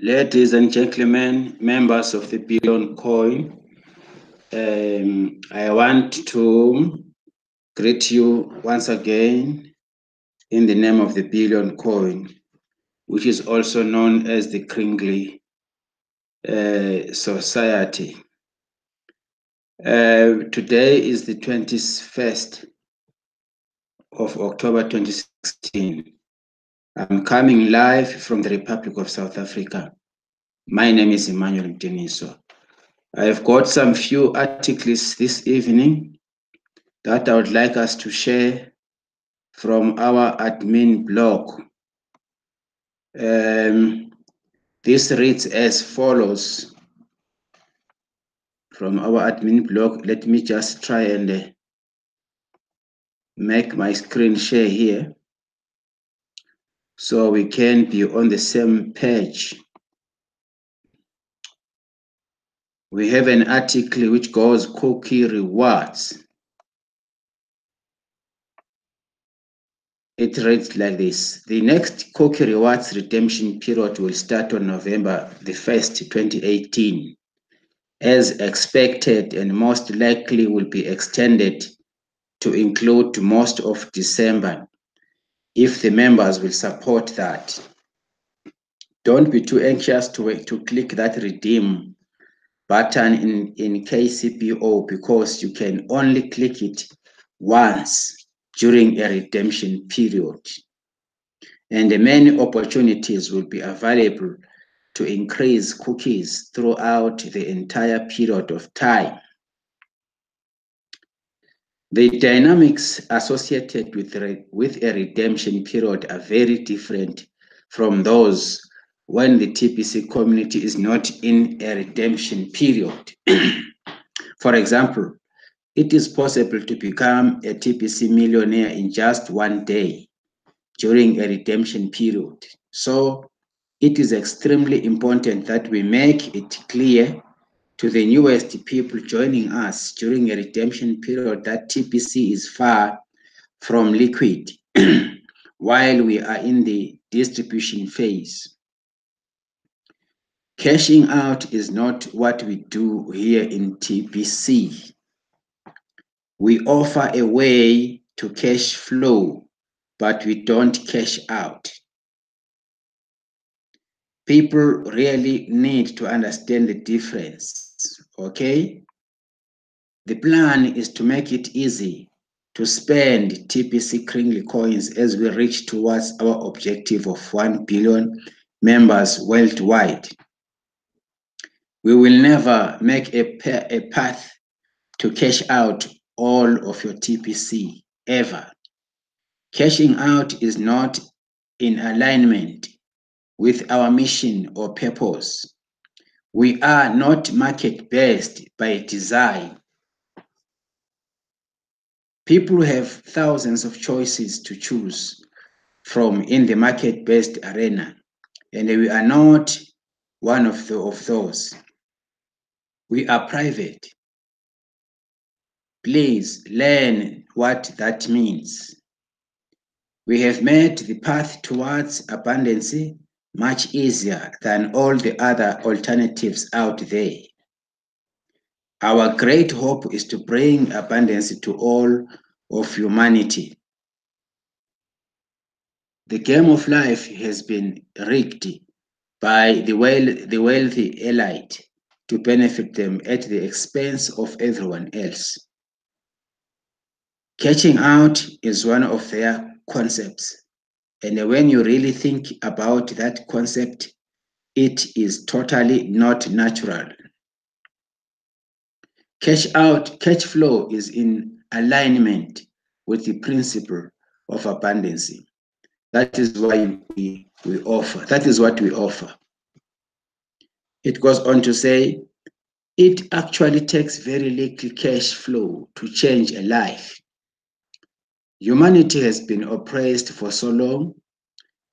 Ladies and gentlemen, members of the Billion Coin, I want to greet you once again in the name of the Billion Coin, which is also known as the Kringley Society. Today is the 21st of October 2016. I'm coming live from the Republic of South Africa. My name is Emmanuel Mteniso. I've got some few articles this evening that I would like us to share from our admin blog. This reads as follows from our admin blog. Let me just try and make my screen share here so we can be on the same page. We have an article which goes cookie rewards. It reads like this. The next cookie rewards redemption period will start on November the 1st, 2018. As expected, and most likely will be extended to include most of December if the members will support that. Don't be too anxious to click that redeem button in KCPO because you can only click it once during a redemption period. And many opportunities will be available to increase cookies throughout the entire period of time. The dynamics associated with a redemption period are very different from those when the TBC community is not in a redemption period. For example, it is possible to become a TBC millionaire in just one day during a redemption period. So it is extremely important that we make it clear to the newest people joining us during a redemption period that TBC is far from liquid while we are in the distribution phase. Cashing out is not what we do here in TBC. We offer a way to cash flow, but we don't cash out. People really need to understand the difference, okay? The plan is to make it easy to spend TBC Kringley coins as we reach towards our objective of 1 billion members worldwide. We will never make a path to cash out all of your TBC, ever. Cashing out is not in alignment with our mission or purpose. We are not market-based by design. People have thousands of choices to choose from in the market-based arena, and we are not one of those. We are private. Please learn what that means. We have made the path towards abundance much easier than all the other alternatives out there. Our great hope is to bring abundance to all of humanity. The game of life has been rigged by the wealthy elite to benefit them at the expense of everyone else. Catching out is one of their concepts, and when you really think about that concept, it is totally not natural. Cash flow is in alignment with the principle of abundance. That is why we offer. That is what we offer. It goes on to say, it actually takes very little cash flow to change a life. Humanity has been oppressed for so long.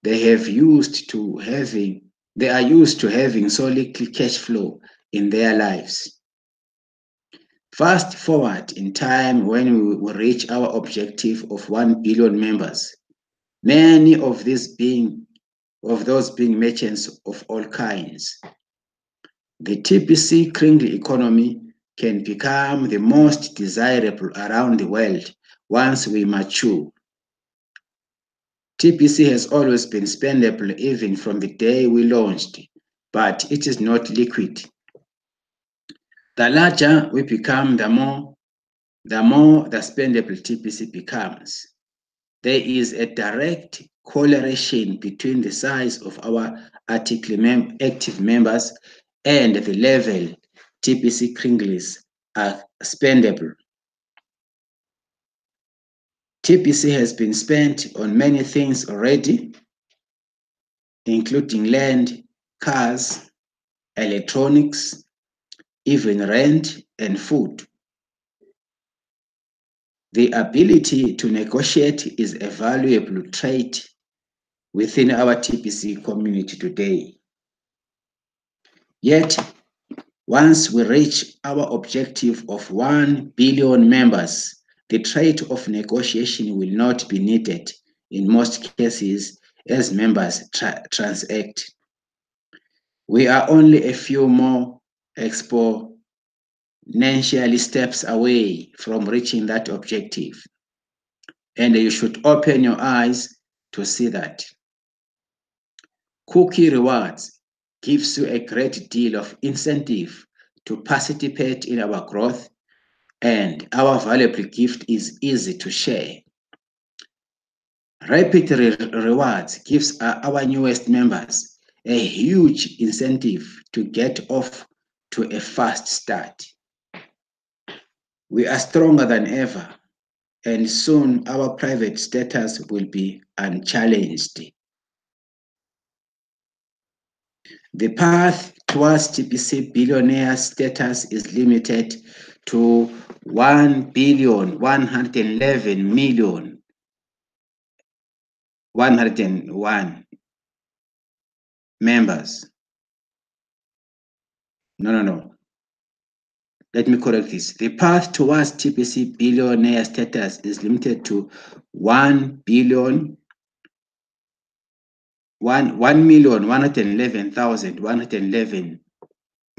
They are used to having so little cash flow in their lives. Fast forward in time when we will reach our objective of 1 billion members. Many of these being of those being merchants of all kinds. The TBC kringle economy can become the most desirable around the world once we mature. TBC has always been spendable even from the day we launched, but it is not liquid. The larger we become, the more the spendable TBC becomes. There is a direct correlation between the size of our active members and the level TBC kringles are spendable. TBC has been spent on many things already, including land, cars, electronics, even rent and food. The ability to negotiate is a valuable trait within our TBC community today. Yet, once we reach our objective of 1 billion members, the trait of negotiation will not be needed in most cases as members transact. We are only a few more exponentially steps away from reaching that objective. And you should open your eyes to see that. Cookie Rewards gives you a great deal of incentive to participate in our growth, and our valuable gift is easy to share. Rapid Rewards gives our newest members a huge incentive to get off to a fast start. We are stronger than ever, and soon our private status will be unchallenged. The path towards TBC billionaire status is limited to 1,111,101 members. No. Let me correct this. The path towards TBC billionaire status is limited to 1,111,111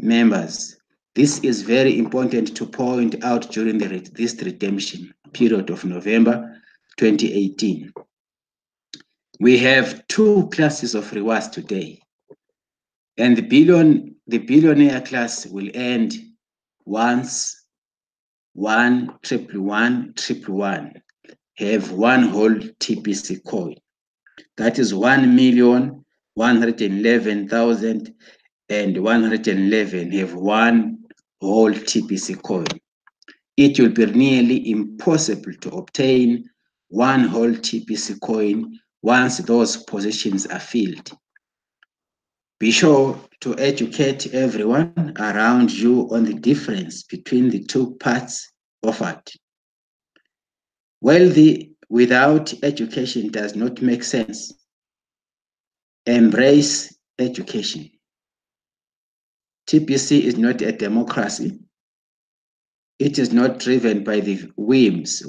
members. This is very important to point out during this redemption period of November 2018. We have two classes of rewards today, and the billionaire class will end once 1,111,111 have one whole TBC coin. That is 1,111,111 have one whole TBC coin. It will be nearly impossible to obtain one whole TBC coin once those positions are filled. Be sure to educate everyone around you on the difference between the two paths offered. Wealthy without education does not make sense. Embrace education. TBC is not a democracy. It is not driven by the whims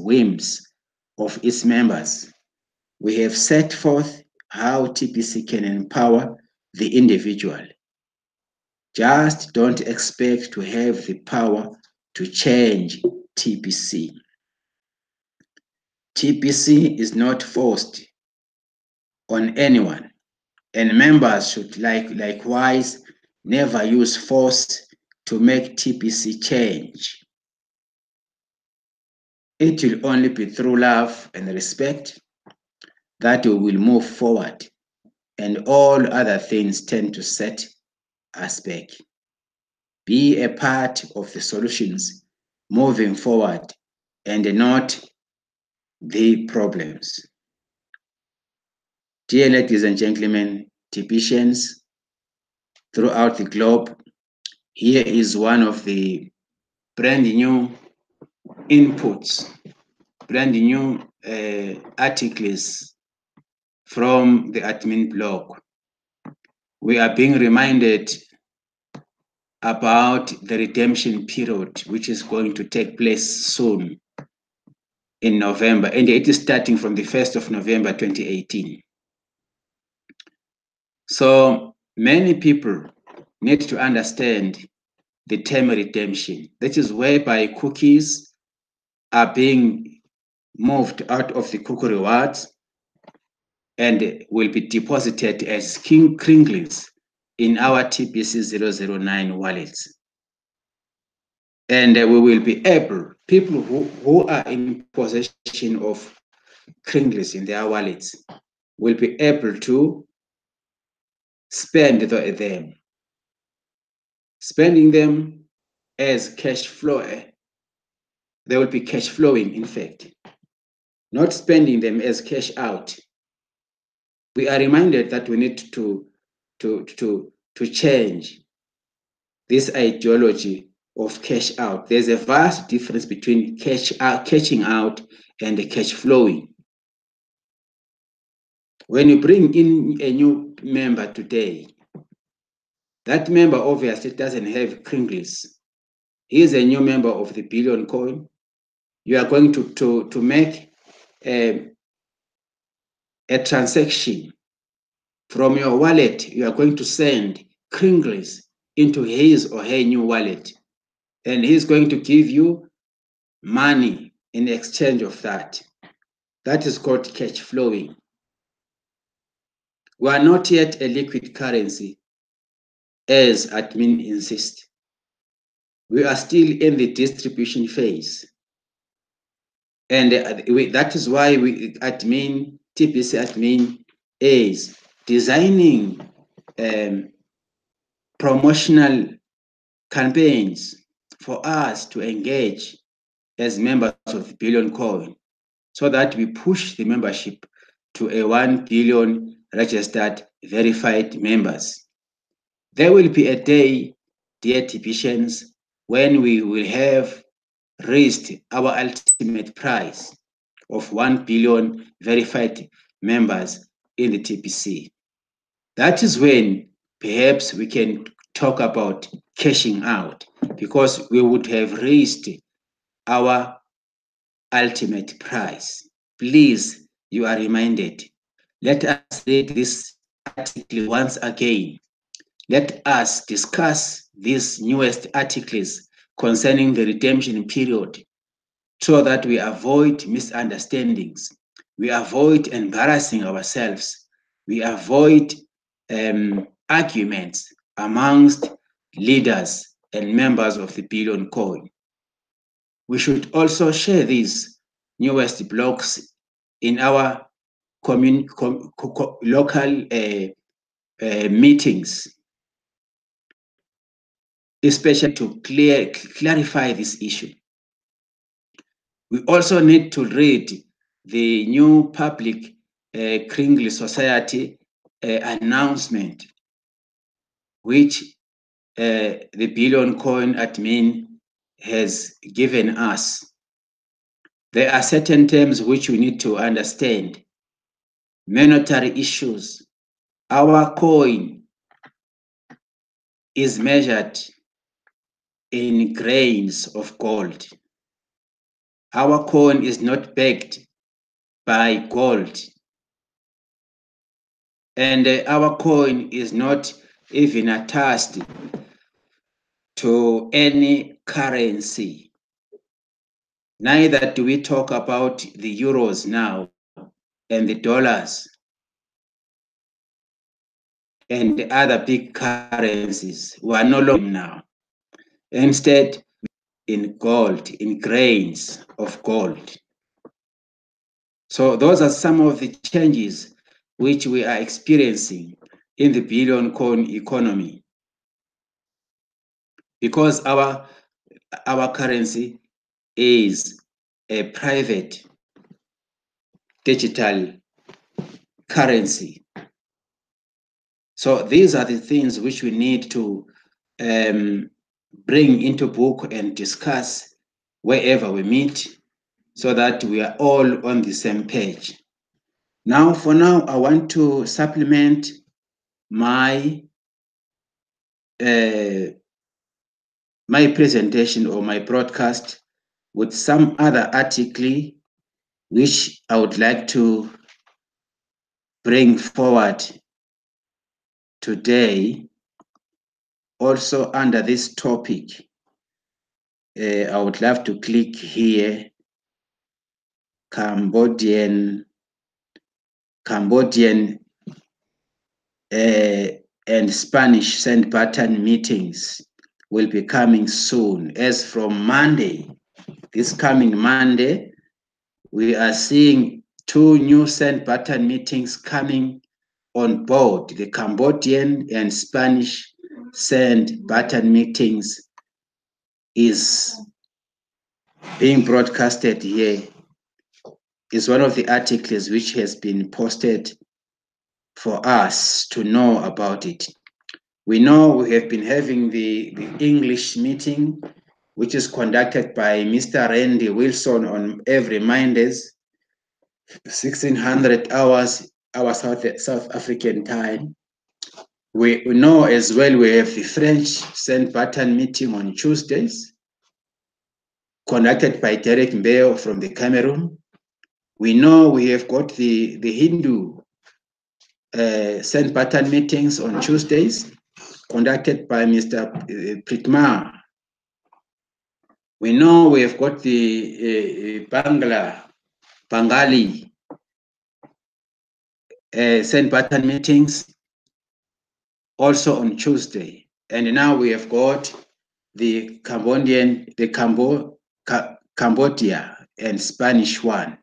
of its members. We have set forth how TBC can empower the individual. Just don't expect to have the power to change TBC. TBC is not forced on anyone, and members should likewise never use force to make TBC change. It will only be through love and respect that we will move forward, and all other things tend to set us back. Be a part of the solutions moving forward and not the problems. Dear ladies and gentlemen, TBCians throughout the globe, here is one of the brand new inputs, brand new articles from the admin blog. We are being reminded about the redemption period, which is going to take place soon in November, and it is starting from the 1st of November 2018. So many people need to understand the term redemption. That is whereby cookies are being moved out of the cookie rewards and will be deposited as kringlies in our TBC 009 wallets. And we will be able, people who are in possession of kringlies in their wallets will be able to spend them, spending them as cash flow. They will be cash flowing, in fact, not spending them as cash out. We are reminded that we need to change this ideology of cash out. There's a vast difference between catching out and cash flowing. When you bring in a new member today, that member obviously doesn't have kringlies. He is a new member of the Billion Coin. You are going to make a transaction from your wallet. You are going to send kringlies into his or her new wallet, and he's going to give you money in exchange of that. That is called cash flowing. We are not yet a liquid currency, as admin insists. We are still in the distribution phase. And that is why TBC admin is designing promotional campaigns for us to engage as members of the Billion Coin, so that we push the membership to a 1 billion registered verified members. There will be a day, dear TBCians, when we will have raised our ultimate prize of 1 billion verified members in the TBC. That is when perhaps we can talk about cashing out, because we would have raised our ultimate prize. Please, you are reminded. Let us read this article once again. Let us discuss these newest articles concerning the redemption period, so that we avoid misunderstandings, we avoid embarrassing ourselves, we avoid arguments amongst leaders and members of the Billion Coin. We should also share these newest blogs in our local meetings, especially to clarify this issue. We also need to read the new public Kringle Society announcement, which the Billion Coin admin has given us. There are certain terms which we need to understand. Monetary issues. Our coin is measured in grains of gold. Our coin is not backed by gold. And our coin is not even attached to any currency. Neither do we talk about the euros now and the dollars and the other big currencies. We are no longer now. Instead, in gold, in grains of gold. So those are some of the changes which we are experiencing in the Billion Coin economy, because our currency is a private digital currency. So these are the things which we need to bring into book and discuss wherever we meet, so that we are all on the same page. Now, for now, I want to supplement my my presentation or my broadcast with some other article which I would like to bring forward today. Also under this topic, I would love to click here, Cambodian and Spanish send button meetings will be coming soon. As from Monday, this coming Monday, we are seeing 2 new send button meetings coming on board. The Cambodian and Spanish send button meetings is being broadcasted here. Is one of the articles which has been posted for us to know about it. We know we have been having the English meeting, which is conducted by Mr. Randy Wilson on every Mondays, 1600 hours, our South African time. We know as well we have the French Saint Button meeting on Tuesdays, conducted by Derek Mbeo from the Cameroon. We know we have got the Hindu Saint Button meetings on Tuesdays, conducted by Mr. Pritma. We know we have got the Bengali Saint Button meetings also on Tuesday. And now we have got the Cambodia and Spanish one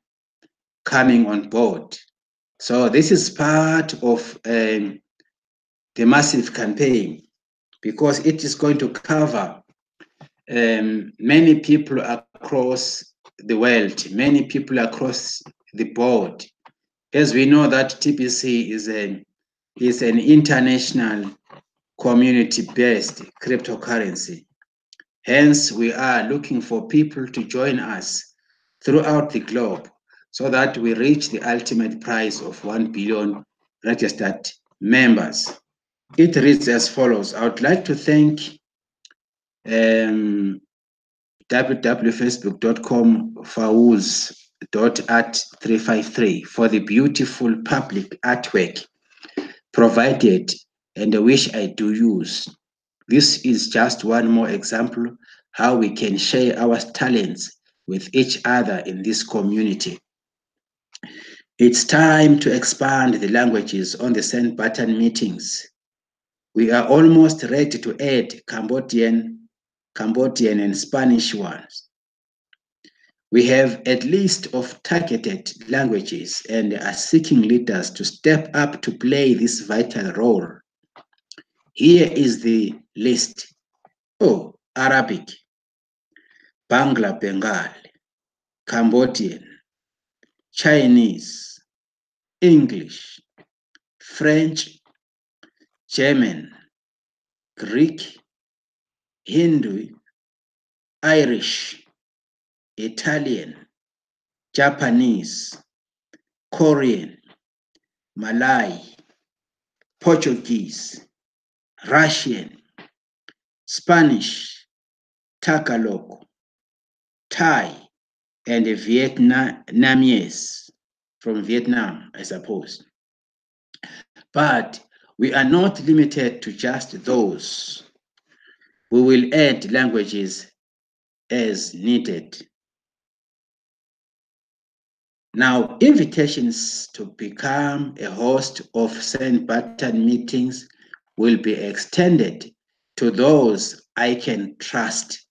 coming on board. So this is part of the massive campaign, because it is going to cover many people across the world, many people across the board. As we know that TBC is an international community-based cryptocurrency. Hence, we are looking for people to join us throughout the globe so that we reach the ultimate prize of 1 billion registered members. It reads as follows. I would like to thank www.facebook.com/fawuz.art353 for the beautiful public artwork provided, and I wish I do use. This is just one more example how we can share our talents with each other in this community. It's time to expand the languages on the send button meetings. We are almost ready to add Cambodian and Spanish ones. We have a list of targeted languages and are seeking leaders to step up to play this vital role. Here is the list. Arabic, Bangla Bengal, Cambodian, Chinese, English, French, German, Greek, Hindu, Irish, Italian, Japanese, Korean, Malay, Portuguese, Russian, Spanish, Tagalog, Thai, and Vietnamese from Vietnam, I suppose. But we are not limited to just those. We will add languages as needed. Now, invitations to become a host of send button meetings will be extended to those I can trust.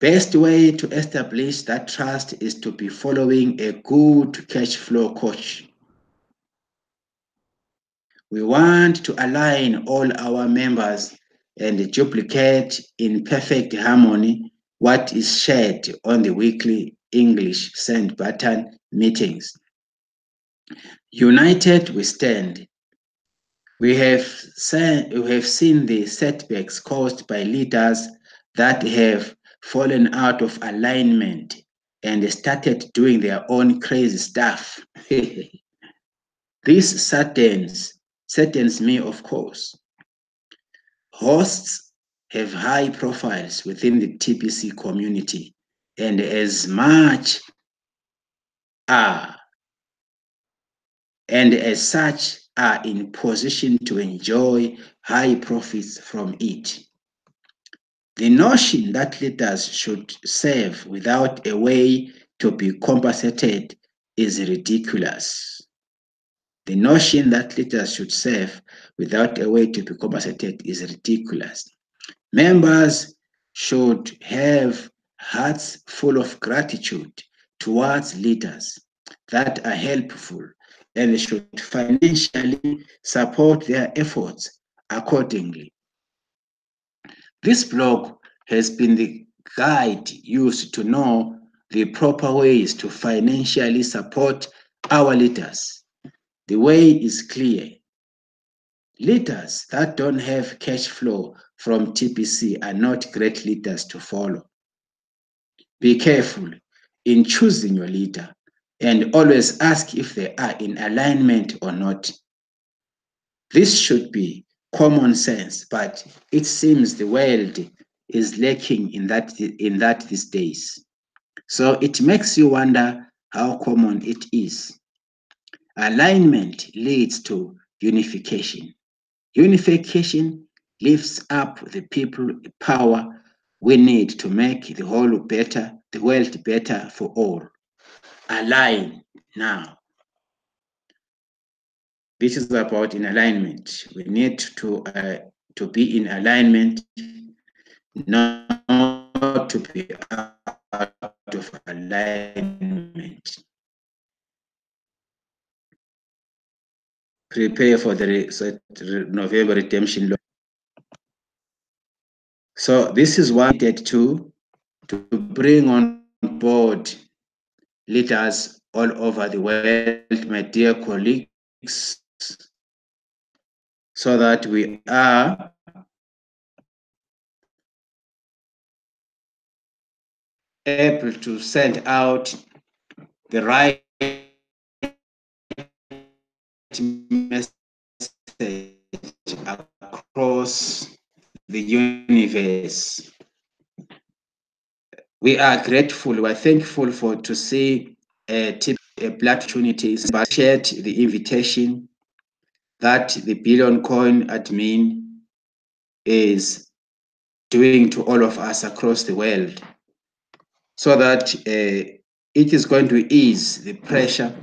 Best way to establish that trust is to be following a good cash flow coach. We want to align all our members and duplicate in perfect harmony what is shared on the weekly English send button meetings. United we stand. We have seen the setbacks caused by leaders that have fallen out of alignment and started doing their own crazy stuff. This saddens me, of course. Hosts have high profiles within the TBC community, and as such are in position to enjoy high profits from it. The notion that leaders should serve without a way to be compensated is ridiculous. The notion that leaders should serve without a way to be compensated is ridiculous. Members should have hearts full of gratitude towards leaders that are helpful and should financially support their efforts accordingly. This blog has been the guide used to know the proper ways to financially support our leaders. The way is clear. Leaders that don't have cash flow from TBC are not great leaders to follow. Be careful in choosing your leader and always ask if they are in alignment or not. This should be common sense, but it seems the world is lacking in that these days. So it makes you wonder how common it is. Alignment leads to unification. Unification lifts up the people power we need to make the world better for all. Align now. This is about in alignment. We need to be in alignment, not to be out of alignment. Prepare for the November redemption. So this is what we did to bring on board leaders all over the world, my dear colleagues, so that we are able to send out the right message across the universe. We are grateful, we are thankful to see opportunities, but shared the invitation that the Billion Coin admin is doing to all of us across the world, so that it is going to ease the pressure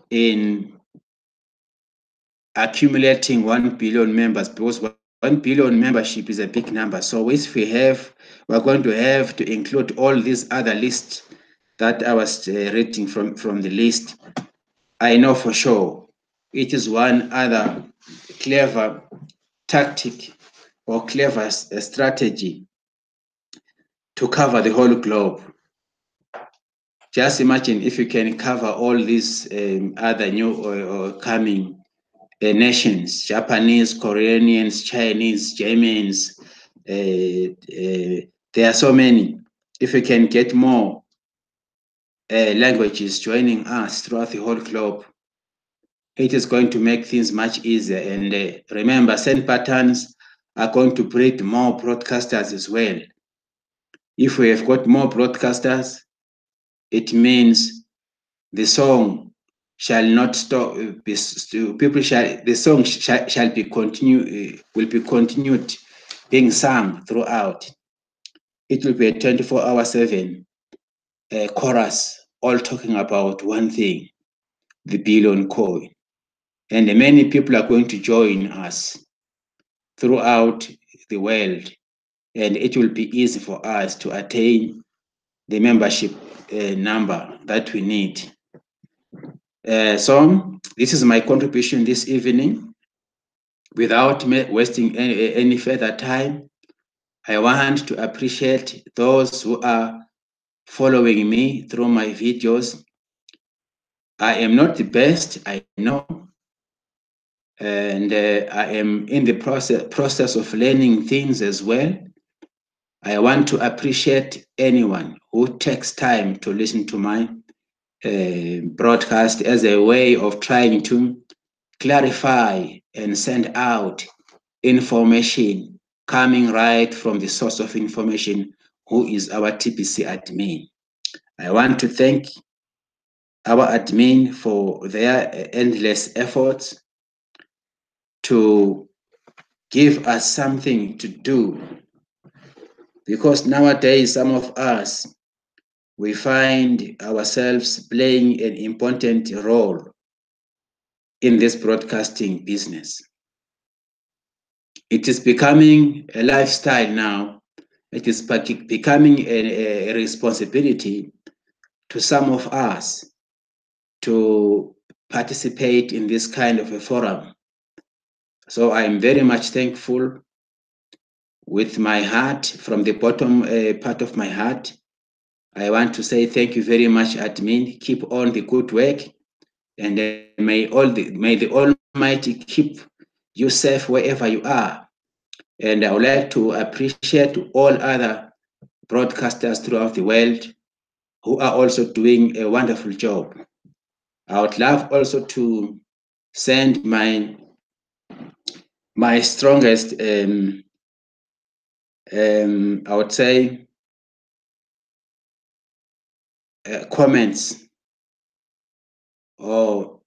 in accumulating 1 billion members, because 1 billion membership is a big number. So if we're going to have to include all these other lists that I was reading from the list. I know for sure it is one other clever tactic or clever strategy to cover the whole globe. Just imagine if you can cover all these other new or coming nations: Japanese, Koreans, Chinese, Germans. There are so many. If we can get more languages joining us throughout the whole globe, it is going to make things much easier. And remember, send patterns are going to breed more broadcasters as well. If we have got more broadcasters, it means the song shall not stop. The song shall be will be continued being sung throughout. It will be a 24/7 chorus, all talking about one thing: the Billion Coin. And many people are going to join us throughout the world, and it will be easy for us to attain the membership number that we need. So this is my contribution this evening. Without wasting any further time, I want to appreciate those who are following me through my videos. I am not the best, I know, and I am in the process of learning things as well. I want to appreciate anyone who takes time to listen to my broadcast as a way of trying to clarify and send out information coming right from the source of information, who is our TBC admin. I want to thank our admin for their endless efforts to give us something to do, because nowadays some of us, we find ourselves playing an important role in this broadcasting business. It is becoming a lifestyle now. It is becoming a responsibility to some of us to participate in this kind of a forum. So I'm very much thankful with my heart, from the bottom part of my heart. I want to say thank you very much, admin. Keep on the good work, and may the Almighty keep you safe wherever you are. And I would like to appreciate all other broadcasters throughout the world who are also doing a wonderful job. I would love also to send my strongest, I would say, comments or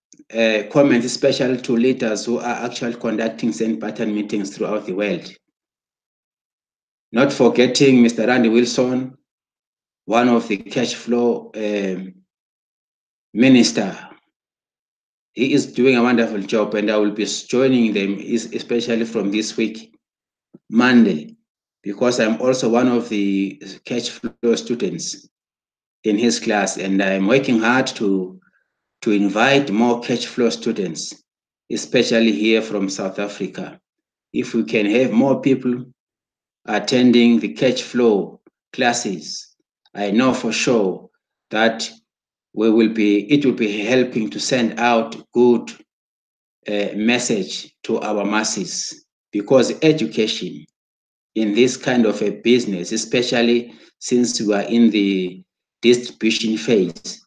comments, especially to leaders who are actually conducting St. Pattern meetings throughout the world. Not forgetting Mr. Randy Wilson, one of the cash flow minister. He is doing a wonderful job, and I will be joining them, especially from this week, Monday, because I'm also one of the cash flow students in his class, and I'm working hard to invite more cash flow students, especially here from South Africa. If we can have more people attending the cash flow classes, I know for sure that it will be helping to send out good message to our masses, because education in this kind of a business, especially since we are in the distribution phase,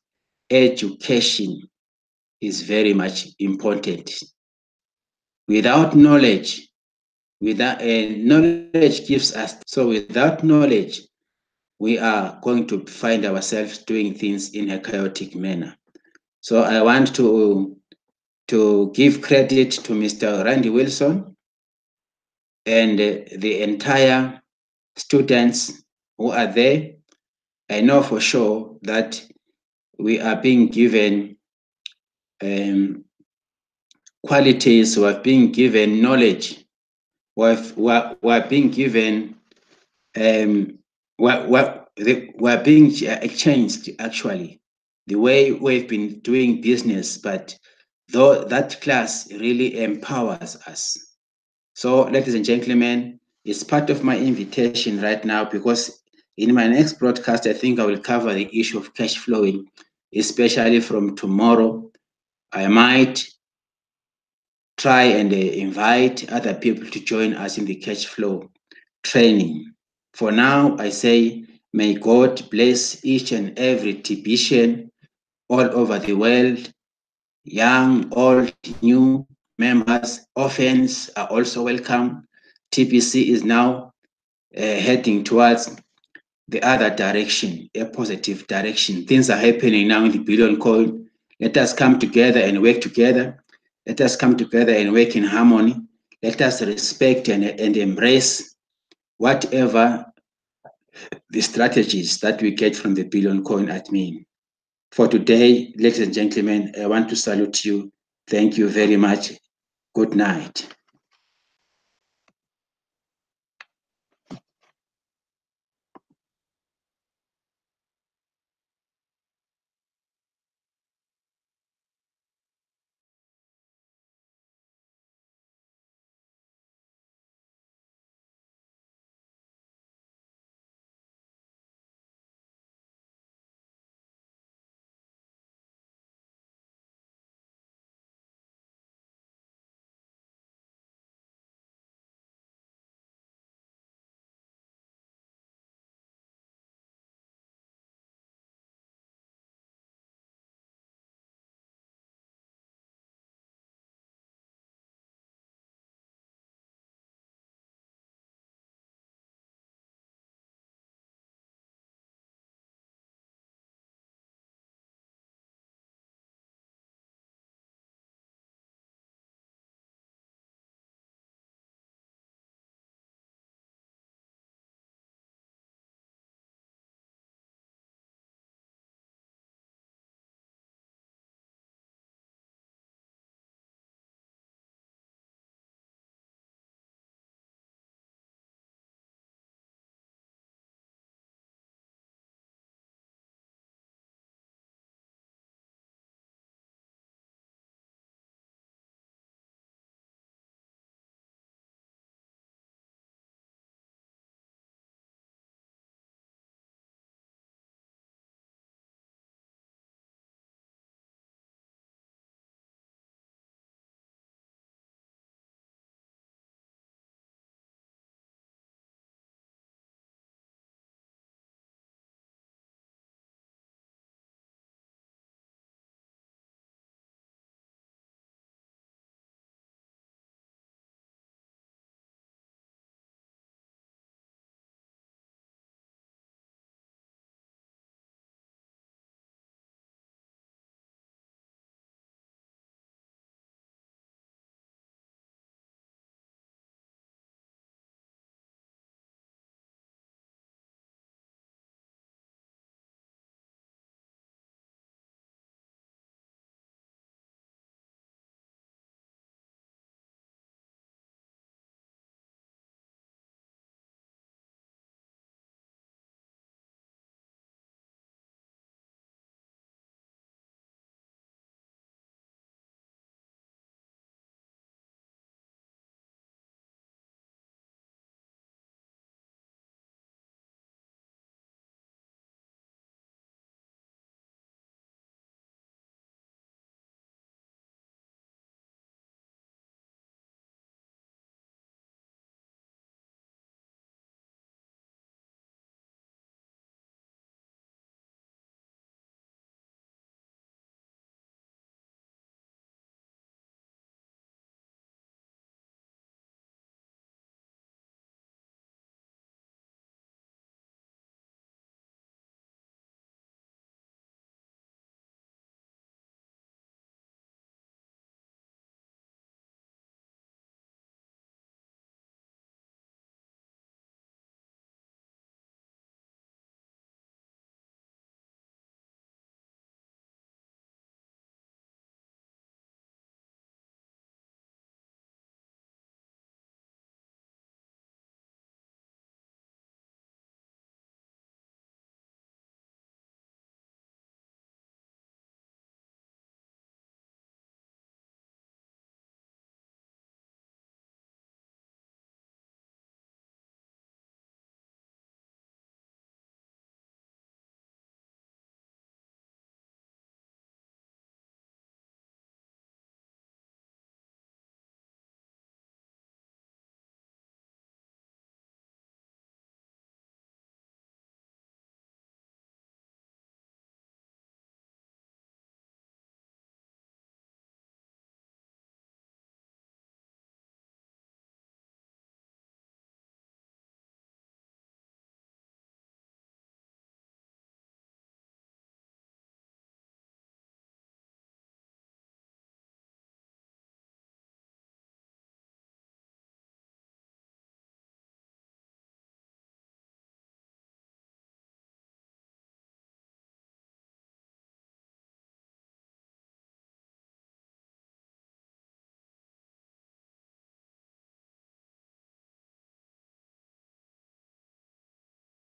education is very much important. Without knowledge, knowledge gives us. So without knowledge, we are going to find ourselves doing things in a chaotic manner. So I want to give credit to Mr. Randy Wilson and the entire students who are there. I know for sure that we are being given qualities, we are being given knowledge, we are being given, we are being changed actually, the way we've been doing business, but though that class really empowers us. So, ladies and gentlemen, it's part of my invitation right now, because in my next broadcast, I think I will cover the issue of cash flowing, especially from tomorrow. I might try and invite other people to join us in the cash flow training. For now, I say, may God bless each and every TBCian all over the world, young, old, new members, orphans are also welcome. TBC is now heading towards the other direction, a positive direction. Things are happening now in the billion coin. Let us come together and work together. Let us come together and work in harmony. Let us respect and embrace whatever the strategies that we get from the billion coin admin. For today, ladies and gentlemen, I want to salute you. Thank you very much. Good night.